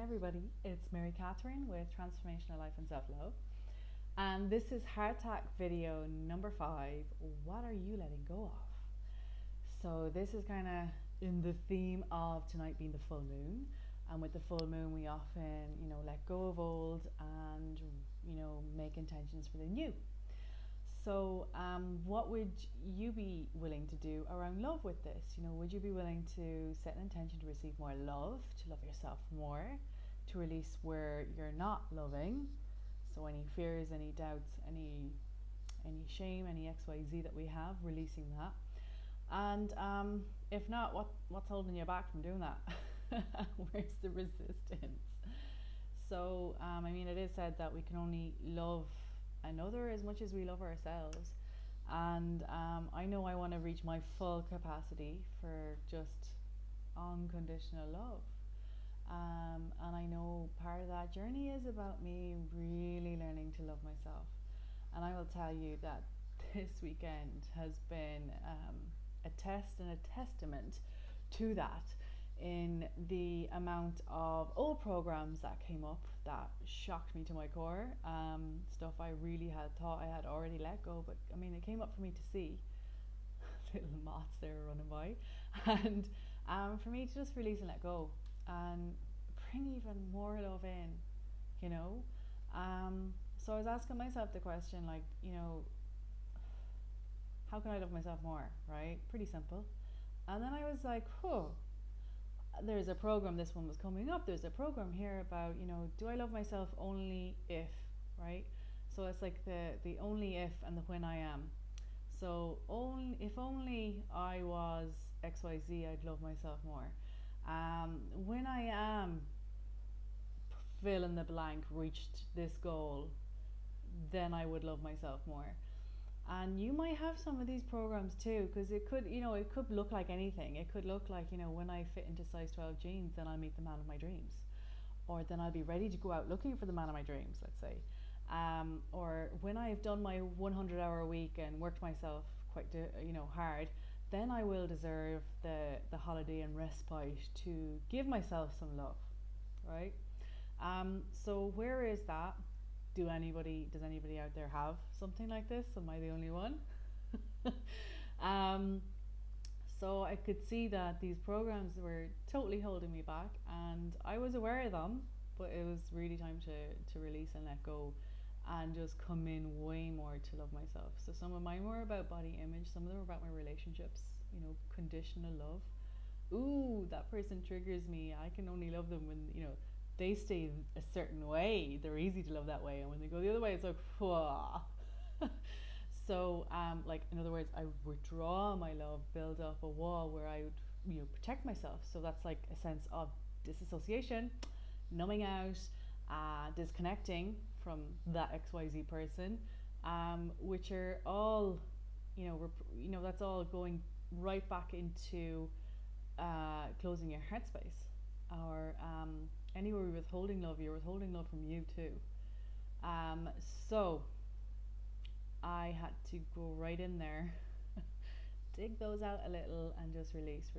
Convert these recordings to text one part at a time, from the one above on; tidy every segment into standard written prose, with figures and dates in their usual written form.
everybody, it's Mary Catherine with Transformational Life and Self-Love, and this is Heart Attack video number 5. What are you letting go of? So this is kind of in the theme of tonight being the full moon, and with the full moon we often let go of old and make intentions for the new. So what would you be willing to do around love with this? Would you be willing to set an intention to receive more love, to love yourself more, to release where you're not loving? So any fears, any doubts, any shame, any XYZ that we have, releasing that. And if not, what's holding you back from doing that? Where's the resistance? So it is said that we can only love another as much as we love ourselves, and I know I want to reach my full capacity for just unconditional love, and I know part of that journey is about me really learning to love myself. And I will tell you that this weekend has been a test and a testament to that, in the amount of old programs that came up that shocked me to my core. Stuff I really had thought I had already let go, but it came up for me to see. Little moths there running by. And for me to just release and let go and bring even more love in, so I was asking myself the question, how can I love myself more, right? Pretty simple. And then I was like, there's a program, this one was coming up, there's a program here about, do I love myself only if, right? So it's like the only if and the when I am. So if only I was XYZ, I'd love myself more. When I am, fill in the blank, reached this goal, then I would love myself more. And you might have some of these programs too, because it could look like anything. It could look like, when I fit into size 12 jeans, then I'll meet the man of my dreams, or then I'll be ready to go out looking for the man of my dreams, let's say. Or when I've done my 100-hour week and worked myself quite hard, then I will deserve the holiday and respite to give myself some love, right? So where is that? Does anybody out there have something like this? Am I the only one? So I could see that these programs were totally holding me back, and I was aware of them, but it was really time to release and let go, and just come in way more to love myself. So some of mine were about body image, some of them were about my relationships, conditional love. Ooh, that person triggers me. I can only love them when, they stay a certain way. They're easy to love that way, and when they go the other way, it's like, whoa. So in other words, I withdraw my love, build up a wall where I would protect myself. So that's like a sense of disassociation, numbing out, disconnecting from that XYZ person, which are all that's all going right back into closing your heart space, or anywhere you're withholding love, you're withholding love from you too. So I had to go right in there, dig those out a little, and just release.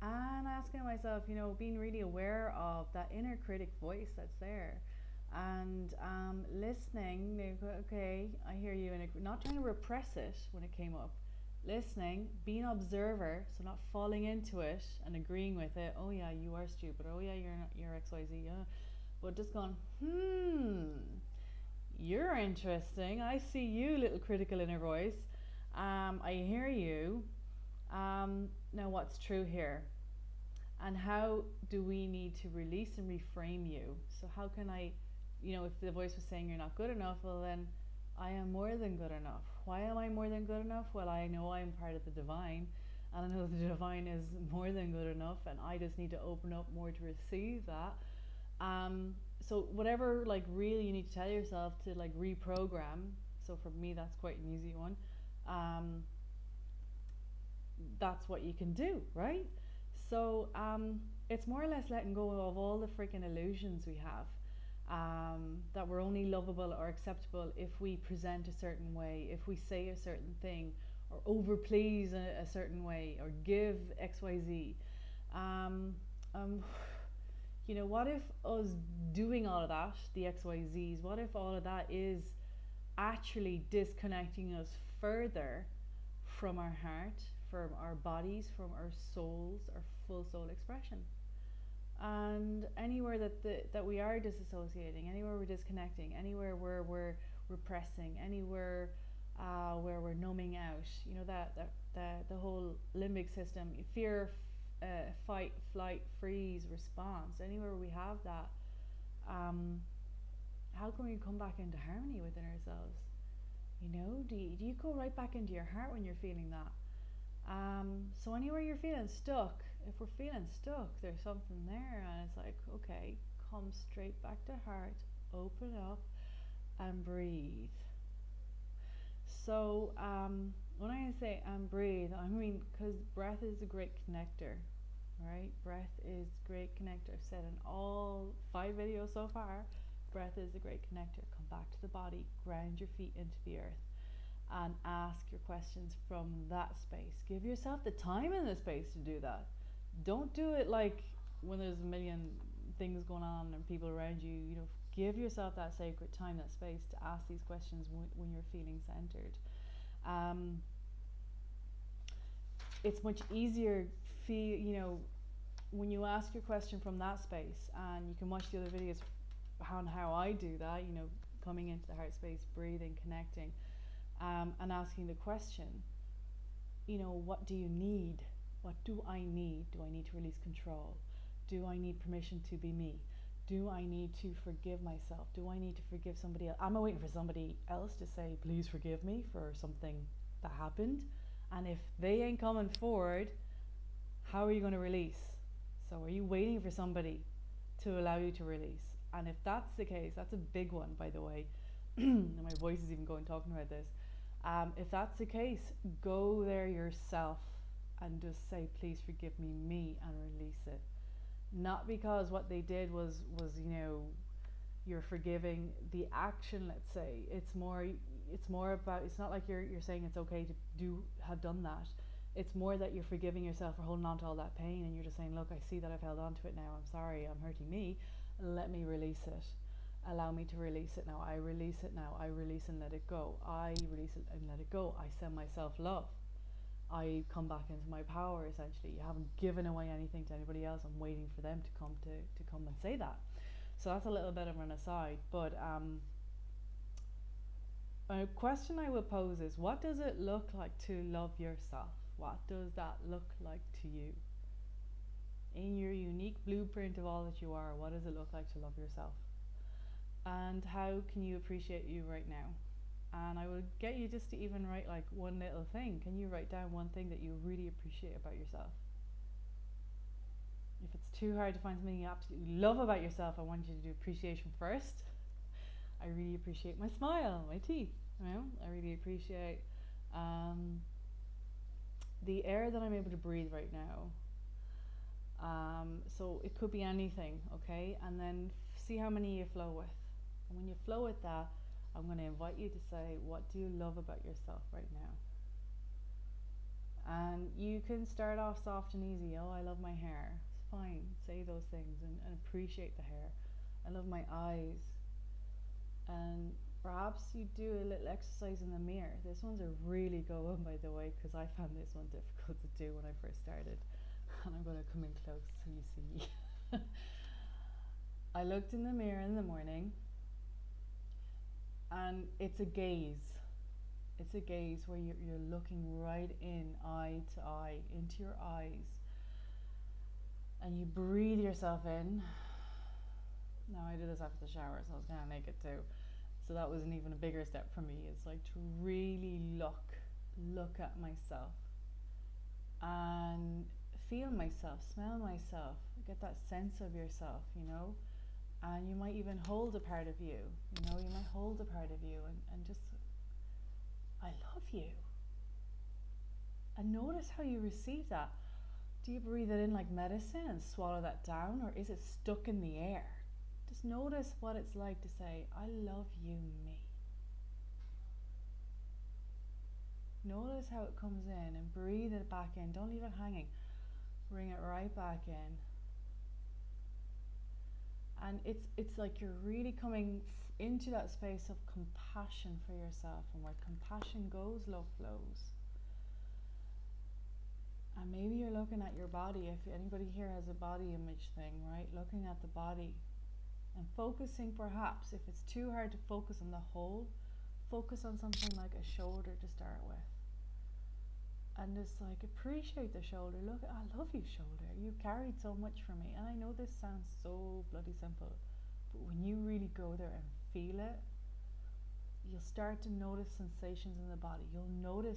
And asking myself, being really aware of that inner critic voice that's there, and listening. Okay, I hear you, and not trying to repress it when it came up. Listening, being an observer, so not falling into it and agreeing with it. Oh yeah, you are stupid. Oh yeah, you're XYZ. Yeah, but just going, you're interesting. I see you, little critical inner voice. I hear you. Now what's true here? And how do we need to release and reframe you? So how can I, if the voice was saying you're not good enough, well then, I am more than good enough. Why am I more than good enough? Well, I know I'm part of the divine, and I know the divine is more than good enough, and I just need to open up more to receive that. So whatever really you need to tell yourself to reprogram. So for me, that's quite an easy one. That's what you can do, right? So it's more or less letting go of all the freaking illusions we have. That we're only lovable or acceptable if we present a certain way, if we say a certain thing, or overplease a certain way, or give XYZ. um, what if us doing all of that, the XYZs, what if all of that is actually disconnecting us further from our heart, from our bodies, from our souls, our full soul expression? And anywhere that we are disassociating, anywhere we're disconnecting, anywhere where we're repressing, anywhere where we're numbing out, the whole limbic system, fear, fight, flight, freeze response, anywhere we have that, how can we come back into harmony within ourselves? Do you go right back into your heart when you're feeling that? So anywhere you're feeling stuck, if we're feeling stuck, there's something there, and it's like, okay, come straight back to heart, open up, and breathe. So when I say breathe, I mean, because breath is a great connector, right? Breath is a great connector. I've said in all 5 videos so far, breath is a great connector. Come back to the body, ground your feet into the earth, and ask your questions from that space. Give yourself the time and the space to do that. Don't do it like when there's a million things going on and people around you. Give yourself that sacred time, that space to ask these questions when you're feeling centered. It's much easier when you ask your question from that space, and you can watch the other videos on how I do that, coming into the heart space, breathing, connecting, and asking the question, what do you need? What do I need? Do I need to release control? Do I need permission to be me? Do I need to forgive myself? Do I need to forgive somebody else? Am I waiting for somebody else to say, please forgive me for something that happened? And if they ain't coming forward, how are you going to release? So are you waiting for somebody to allow you to release? And if that's the case, that's a big one, by the way. My voice is even going talking about this. If that's the case, go there yourself and just say, please forgive me, and release it. Not because what they did was you're forgiving the action, let's say. It's more about, it's not like you're saying it's okay to have done that. It's more that you're forgiving yourself for holding on to all that pain, and you're just saying, look, I see that I've held on to it now. I'm sorry, I'm hurting me. Let me release it. Allow me to release it now. I release it now. I release and let it go. I release it and let it go. I send myself love. I come back into my power, essentially. You haven't given away anything to anybody else. I'm waiting for them to come and say that. So that's a little bit of an aside. But a question I would pose is, what does it look like to love yourself? What does that look like to you? In your unique blueprint of all that you are, what does it look like to love yourself? And how can you appreciate you right now? And I would get you just to even write like one little thing. Can you write down one thing that you really appreciate about yourself? If it's too hard to find something you absolutely love about yourself, I want you to do appreciation first. I really appreciate my smile, my teeth. I really appreciate the air that I'm able to breathe right now. So it could be anything, okay? And then see how many you flow with. And when you flow with that, I'm going to invite you to say, what do you love about yourself right now? And you can start off soft and easy. Oh, I love my hair. It's fine. Say those things and appreciate the hair. I love my eyes. And perhaps you do a little exercise in the mirror. This one's a really good one, by the way, because I found this one difficult to do when I first started. And I'm going to come in close so you see me. I looked in the mirror in the morning, and it's a gaze. It's a gaze where you're looking right in, eye to eye, into your eyes. And you breathe yourself in. Now I did this after the shower, so I was kind of naked too. So that was an even a bigger step for me. It's like to really look at myself and feel myself, smell myself, get that sense of yourself, and you might even hold a part of you, you might hold a part of you and just, I love you. And notice how you receive that. Do you breathe it in like medicine and swallow that down, or is it stuck in the air? Just notice what it's like to say, I love you, me. Notice how it comes in and breathe it back in. Don't leave it hanging. Bring it right back in. And it's like you're really coming into that space of compassion for yourself, and where compassion goes, love flows. And maybe you're looking at your body. If anybody here has a body image thing, right? Looking at the body and focusing, perhaps if it's too hard to focus on the whole, focus on something like a shoulder to start with. And just like appreciate the shoulder. Look, I love you, shoulder. You've carried so much for me. And I know this sounds so bloody simple, but when you really go there and feel it, you'll start to notice sensations in the body. You'll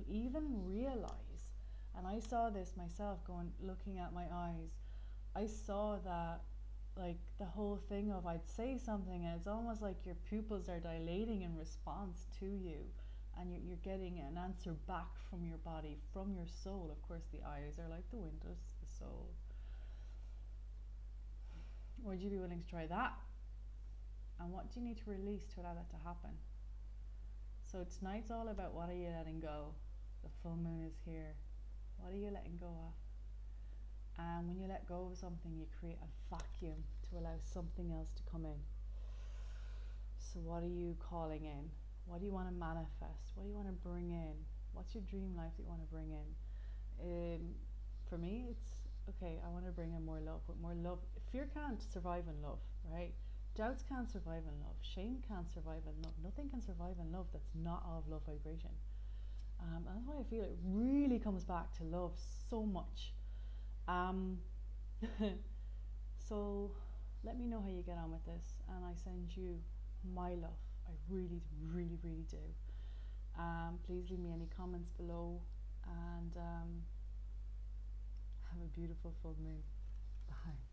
even realize, and I saw this myself looking at my eyes. I saw that, like, the whole thing of, I'd say something and it's almost like your pupils are dilating in response to you, and you're getting an answer back from your body, from your soul. Of course, the eyes are like the windows, the soul. Would you be willing to try that? And what do you need to release to allow that to happen? So tonight's all about, what are you letting go? The full moon is here. What are you letting go of? And when you let go of something, you create a vacuum to allow something else to come in. So what are you calling in? What do you want to manifest? What do you want to bring in? What's your dream life that you want to bring in? For me, it's, okay, I want to bring in more love. With more love, fear can't survive in love, right? Doubts can't survive in love. Shame can't survive in love. Nothing can survive in love that's not of love vibration. That's why I feel it really comes back to love so much. So let me know how you get on with this, and I send you my love. I really, really, really do. Please leave me any comments below, and have a beautiful full moon. Bye.